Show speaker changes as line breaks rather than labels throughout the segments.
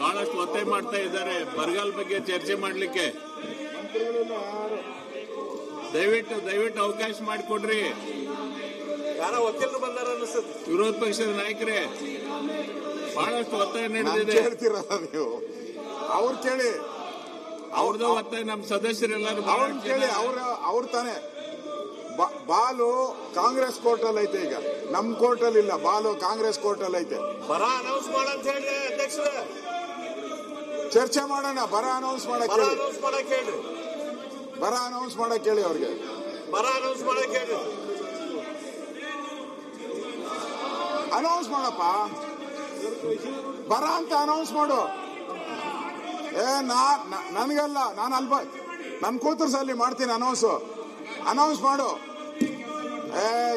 ಬಹಳಷ್ಟು ಒತ್ತಾಯ ಮಾಡ್ತಾ ಇದ್ದಾರೆ ಬರಗಾಲ ಬಗ್ಗೆ ಚರ್ಚೆ ಮಾಡಲಿಕ್ಕೆ. ದಯವಿಟ್ಟು ಅವಕಾಶ ಮಾಡಿಕೊಡ್ರಿ.
ಯಾರ ವಕೀಲರು ಬಂದಾರ ಅನಿಸುತ್ತೆ.
ವಿರೋಧ ಪಕ್ಷದ ನಾಯಕರೇ ಬಹಳಷ್ಟು ಒತ್ತಾಯ ನಡೆದಿದೆ.
ಹೇಳ್ತೀರಲ್ಲ ನೀವು, ಅವ್ರು ಕೇಳಿ,
ಅವ್ರದ್ದು ಒತ್ತಾಯ ನಮ್ಮ ಸದಸ್ಯರೆಲ್ಲರೂ
ಅವ್ರು ಕೇಳಿ. ಅವ್ರ ತಾನೇ ಬಾಲು ಕಾಂಗ್ರೆಸ್ ಕೋರ್ಟ್ ಅಲ್ಲಿ ಐತೆ, ಈಗ ನಮ್ ಕೋರ್ಟ್ ಅಲ್ಲಿ ಇಲ್ಲ. ಬಾಲು ಕಾಂಗ್ರೆಸ್ ಕೋರ್ಟ್ ಅಲ್ಲಿ ಐತೆ.
ಬರ ಅನೌನ್ಸ್ ಮಾಡಂತ ಹೇಳಿ ಅಧ್ಯಕ್ಷರ,
ಚರ್ಚೆ ಮಾಡೋಣ. ಬರ ಅನೌನ್ಸ್ ಮಾಡಕ್ ಹೇಳಿ. ಬರ ಅನೌನ್ಸ್ ಮಾಡಕ್ ಹೇಳಿ ಅವ್ರಿಗೆ.
ಬರ ಅನೌನ್ಸ್ ಮಾಡಕ್ ಹೇಳಿ.
ಅನೌನ್ಸ್ ಮಾಡಪ್ಪ, ಬರ ಅಂತ ಅನೌನ್ಸ್ ಮಾಡು. ನನ್ಗಲ್ಲ, ನಾನು ಅಲ್ಪ ನನ್ ಕೂತರ್ಸಲ್ಲಿ ಮಾಡ್ತೀನಿ ಅನೌನ್ಸ್ ಮಾಡು.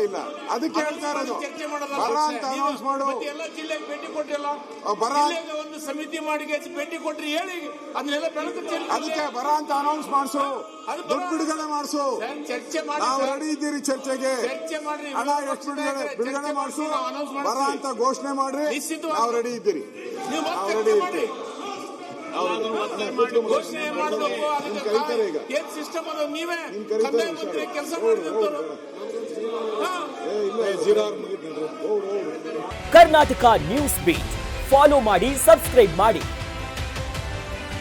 ಇಲ್ಲ, ಅದಕ್ಕೆ ಹೇಳ್ತಾ ಇರೋದು. ಬರ ಅಂತ ಅನೌನ್ಸ್ ಮಾಡು.
ಎಲ್ಲ ಜಿಲ್ಲೆಗೆ ಭೇಟಿ ಕೊಟ್ಟಿಲ್ಲ,
ಬರ
ಒಂದು ಸಮಿತಿ ಮಾಡಿ ಭೇಟಿ ಕೊಟ್ರಿ ಹೇಳಿ, ಅದನ್ನೆಲ್ಲ ಬೆಳಕು
ಅದಕ್ಕೆ ಬರ ಅಂತ ಅನೌನ್ಸ್ ಮಾಡಿಸು, ದುಡ್ಡು ಬಿಡುಗಡೆ ಮಾಡಿಸು.
ಚರ್ಚೆ ಮಾಡಿ,
ನಾವು ರೆಡಿ ಇದ್ದೀರಿ ಚರ್ಚೆಗೆ.
ಚರ್ಚೆ ಮಾಡ್ರಿ,
ಹಣ ಎಷ್ಟು ಬಿಡುಗಡೆ ಮಾಡಿಸು, ಬರ ಅಂತ ಘೋಷಣೆ ಮಾಡ್ರಿ. ನಾವು ರೆಡಿ ಇದ್ದೀರಿ, ನಾವು ರೆಡಿ ಇದ್ದೀರಿ.
ಘೋಷಣೆ ಮಾಡಬೇಕು. ಏನ್ ಸಿಸ್ಟಮ್ ಅದು ನೀವೇ ಕಂದಾಯ ಮಂತ್ರಿ ಕೆಲಸ ಮಾಡಿದ್ರು.
ಕರ್ನಾಟಕ ನ್ಯೂಸ್ ಬೀಟ್ ಫಾಲೋ ಮಾಡಿ, ಸಬ್ಸ್ಕ್ರೈಬ್ ಮಾಡಿ.